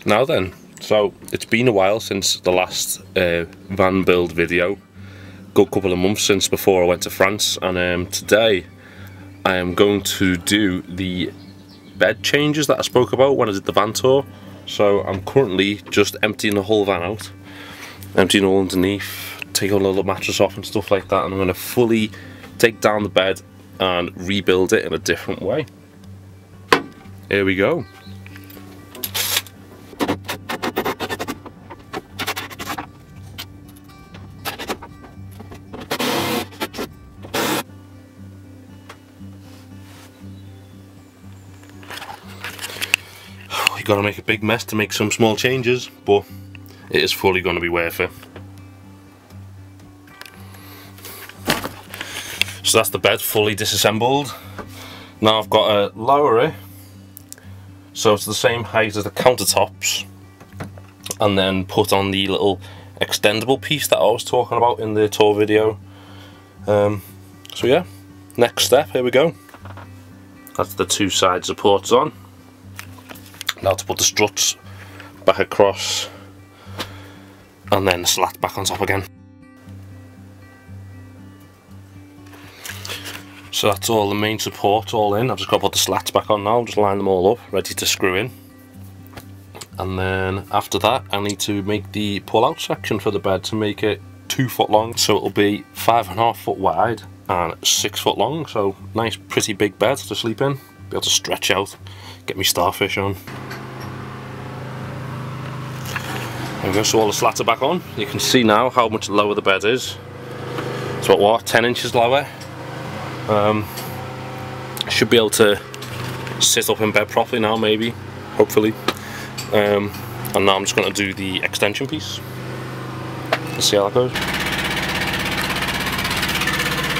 Now then, so it's been a while since the last van build video. Good couple of months since before I went to France, and today I am going to do the bed changes that I spoke about when I did the van tour. So I'm currently just emptying the whole van out, emptying all underneath, taking all the mattress off and stuff like that, and I'm going to fully take down the bed and rebuild it in a different way. Here we go. You gotta make a big mess to make some small changes, but it is fully gonna be worth it. So that's the bed fully disassembled. Now I've got to lower it so it's the same height as the countertops, and then put on the little extendable piece that I was talking about in the tour video. So yeah, next step, here we go. That's the two side supports on. Now to put the struts back across and then the slat back on top again. So that's all the main support all in. I've just got to put the slats back on now, just line them all up, ready to screw in. And then after that I need to make the pull out section for the bed to make it 2 foot long, so it'll be 5.5 foot wide and 6 foot long. So nice pretty big bed to sleep in, be able to stretch out, get me starfish on. There we go, so all the slats are back on. You can see now how much lower the bed is. It's about what, 10 inches lower. Should be able to sit up in bed properly now, maybe, hopefully. And now I'm just going to do the extension piece. Let's see how that goes.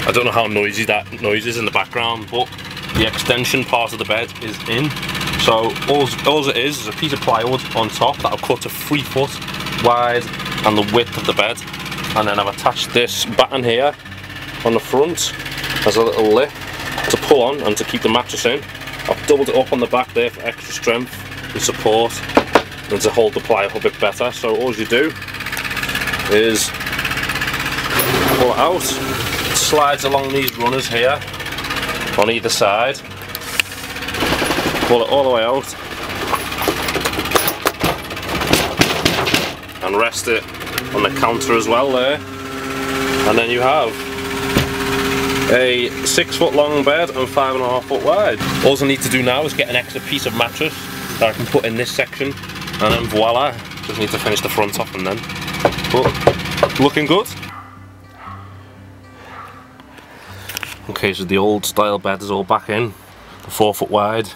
I don't know how noisy that noise is in the background, but the extension part of the bed is in. So all it is a piece of plywood on top that I've cut to 3 foot wide and the width of the bed, and then I've attached this batten here on the front as a little lip to pull on and to keep the mattress in. I've doubled it up on the back there for extra strength and support and to hold the ply up a bit better. So all you do is pull it out. It slides along these runners here on either side. Pull it all the way out and rest it on the counter as well there, and then you have a 6 foot long bed and 5.5 foot wide. All I need to do now is get an extra piece of mattress that I can put in this section, and then voila, just need to finish the front off and then, but looking good. Okay, so the old style bed is all back in, 4 foot wide,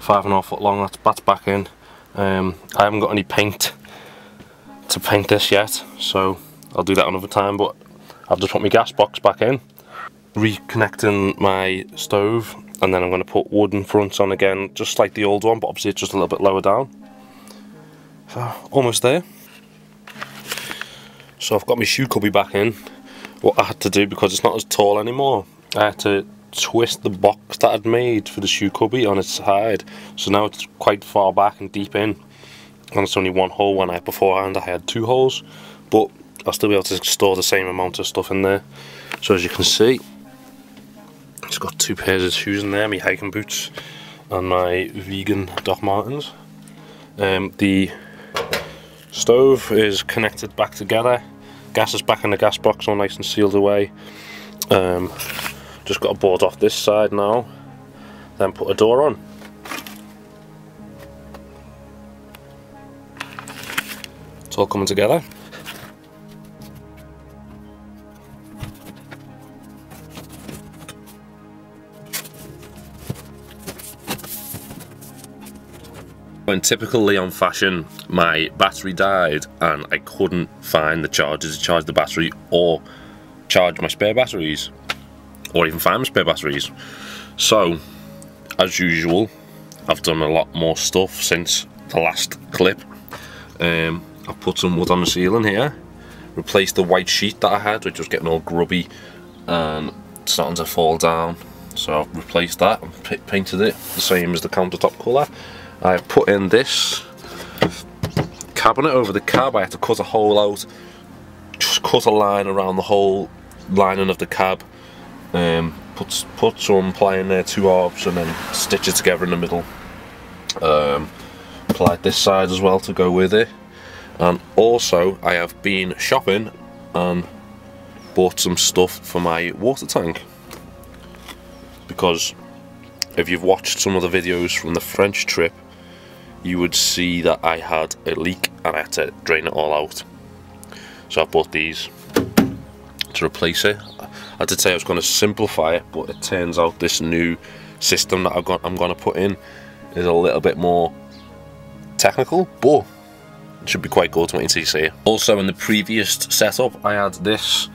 5.5 foot long, that's back in. I haven't got any paint to paint this yet, so I'll do that another time, but I've just put my gas box back in, reconnecting my stove, and then I'm going to put wooden fronts on again, just like the old one, but obviously it's just a little bit lower down. So almost there. So I've got my shoe cubby back in. What I had to do, because it's not as tall anymore, I had to twist the box that I'd made for the shoe cubby on its side, so now it's quite far back and deep in, and it's only one hole. When beforehand I had 2 holes, but I'll still be able to store the same amount of stuff in there. So as you can see, it's got 2 pairs of shoes in there, my hiking boots and my vegan Doc Martens. The stove is connected back together, gas is back in the gas box, all nice and sealed away. Just got to board off this side now, then put a door on. It's all coming together. In typical Leon fashion, my battery died and I couldn't find the chargers to charge the battery or charge my spare batteries, or even find my spare batteries. So, as usual, I've done a lot more stuff since the last clip. I've put some wood on the ceiling here, replaced the white sheet that I had, which was getting all grubby and starting to fall down. So I've replaced that and painted it the same as the countertop colour. I've put in this cabinet over the cab. I had to cut a hole out, just cut a line around the whole lining of the cab, put some ply in there, 2 arbs, and then stitch it together in the middle. Applied this side as well to go with it. And also I have been shopping and bought some stuff for my water tank, because if you've watched some of the videos from the French trip, you would see that I had a leak and I had to drain it all out. So I bought these to replace it. I did say I was going to simplify it, but it turns out this new system that I'm going to put in is a little bit more technical, but it should be quite good when you see it. Also, in the previous setup, I had this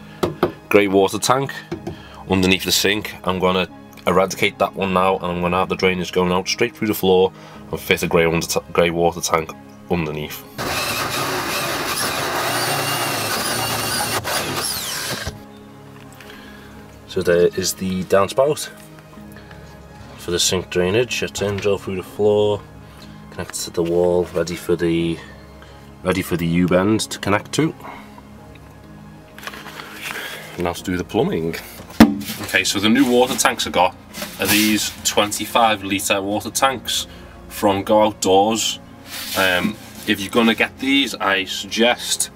grey water tank underneath the sink. I'm going to eradicate that one now, and I'm going to have the drainage going out straight through the floor and fit a grey water tank underneath. So there is the downspout for the sink drainage. It's in, drill through the floor, connected to the wall, ready for the U-bend to connect to. Now to do the plumbing. Okay, so the new water tanks I got are these 25 litre water tanks from Go Outdoors. If you're gonna get these, I suggest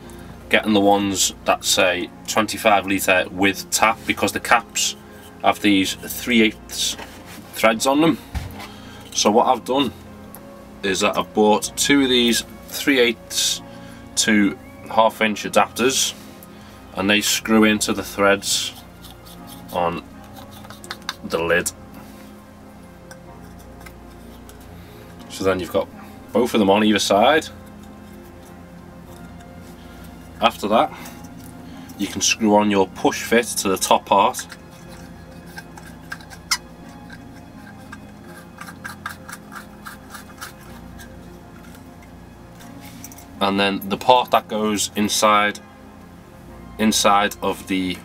getting the ones that say 25 litre with tap, because the caps have these 3/8 threads on them. So what I've done is that I've bought 2 of these 3/8 to 1/2 inch adapters, and they screw into the threads on the lid. So then you've got both of them on either side. After that, you can screw on your push fit to the top part. And then the part that goes inside of the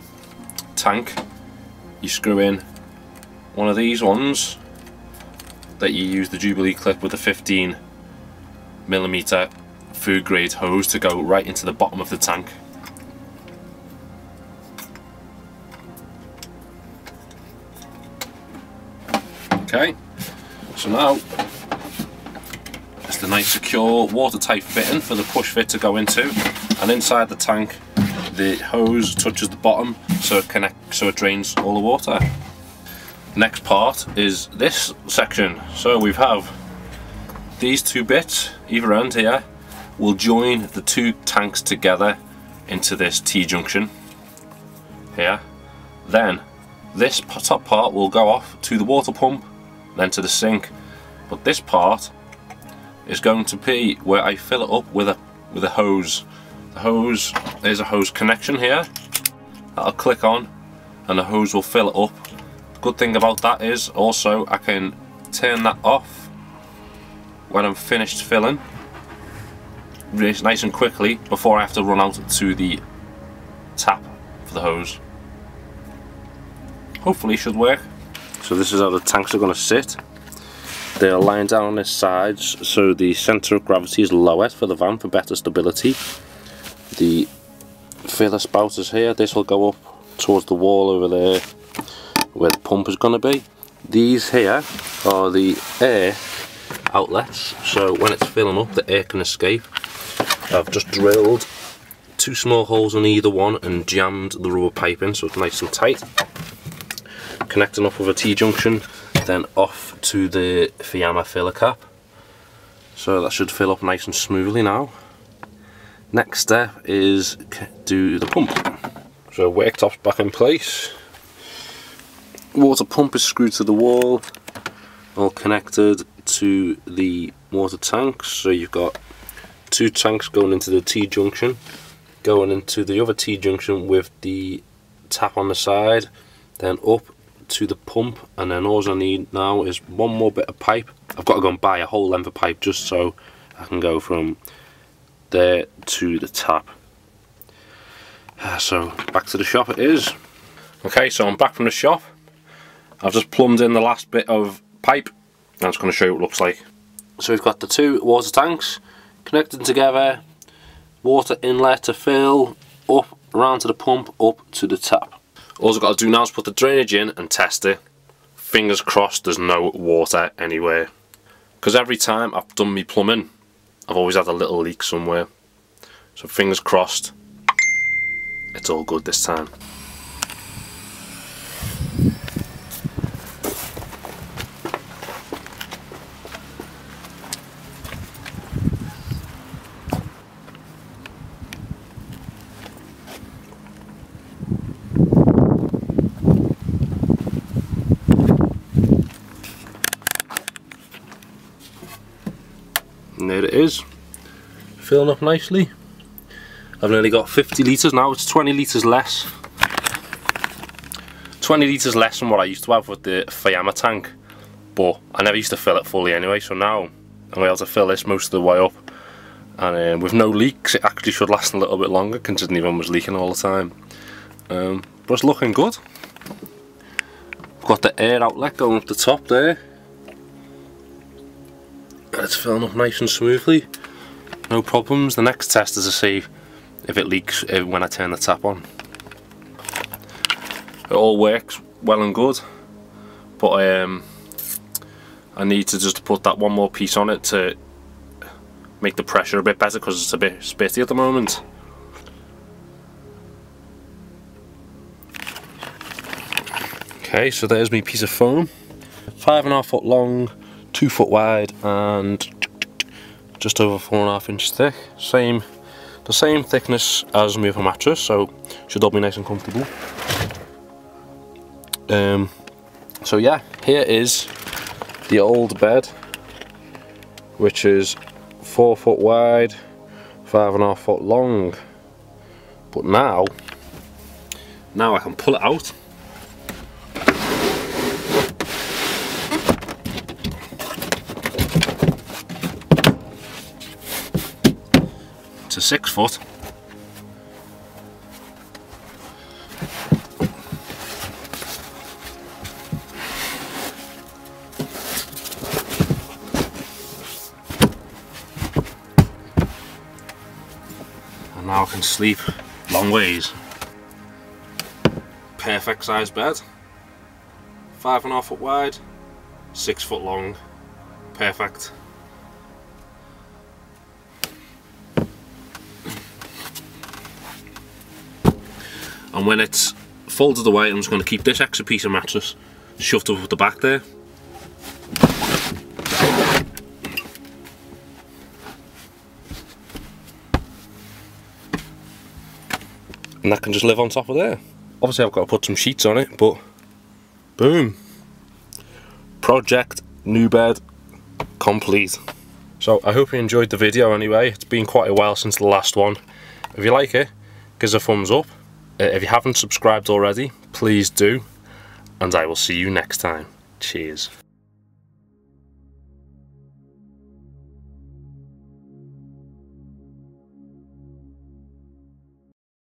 tank, you screw in one of these ones that you use the Jubilee clip with a 15mm food grade hose to go right into the bottom of the tank. Okay, so now it's the nice secure watertight fitting for the push fit to go into, and inside the tank the hose touches the bottom so it drains all the water. Next part is this section. So we have these 2 bits either end here will join the 2 tanks together into this T-junction here. Then this top part will go off to the water pump, then to the sink, but this part is going to be where I fill it up with a hose. The hose, there's a hose connection here that I'll click on and the hose will fill it up. Good thing about that is also I can turn that off when I'm finished filling, really nice and quickly, before I have to run out to the tap for the hose. Hopefully it should work. So this is how the tanks are going to sit. They're lying down on their sides, so the centre of gravity is lower for the van for better stability. The filler spout is here. This will go up towards the wall over there where the pump is going to be. These here are the air outlets, so when it's filling up the air can escape. I've just drilled 2 small holes in either one and jammed the rubber pipe in so it's nice and tight. Connecting up with a T-junction, then off to the Fiamma filler cap. So that should fill up nice and smoothly now. Next step is do the pump. So worktop's back in place. Water pump is screwed to the wall, all connected to the water tanks. So you've got 2 tanks going into the T-junction, going into the other T-junction with the tap on the side, then up to the pump, and then all I need now is one more bit of pipe. I've got to go and buy a whole length of pipe just so I can go from there to the tap. So back to the shop it is. Okay, so I'm back from the shop. I've just plumbed in the last bit of pipe. I'm just going to show you what it looks like. So we've got the 2 water tanks connected together, water inlet to fill, up around to the pump, up to the tap. All I've got to do now is put the drainage in and test it. Fingers crossed there's no water anywhere. Because every time I've done my plumbing, I've always had a little leak somewhere. So fingers crossed, it's all good this time. And there it is, filling up nicely. I've nearly got 50 litres now. It's 20 litres less. 20 litres less than what I used to have with the Fiamma tank, but I never used to fill it fully anyway, so now I'm able to fill this most of the way up, and with no leaks it actually should last a little bit longer, considering even was leaking all the time. But it's looking good. Got the air outlet going up the top there. And it's filling up nice and smoothly, no problems. The next test is to see if it leaks when I turn the tap on. It all works well and good, but I need to just put that one more piece on it to make the pressure a bit better, because it's a bit spitty at the moment. Okay, so there's my piece of foam, 5.5 foot long, 2 foot wide, and just over 4.5 inch thick. The same thickness as my other mattress, so should all be nice and comfortable. So yeah, here is the old bed, which is 4 foot wide, 5.5 foot long. But now I can pull it out. To 6 foot. And now I can sleep long ways. Perfect size bed. 5.5 foot wide, 6 foot long. Perfect. And when it's folded away, I'm just going to keep this extra piece of mattress shoved up at the back there. And that can just live on top of there. Obviously I've got to put some sheets on it, but boom. Project new bed complete. So I hope you enjoyed the video anyway. It's been quite a while since the last one. If you like it, give us a thumbs up. If you haven't subscribed already, please do, and I will see you next time. Cheers.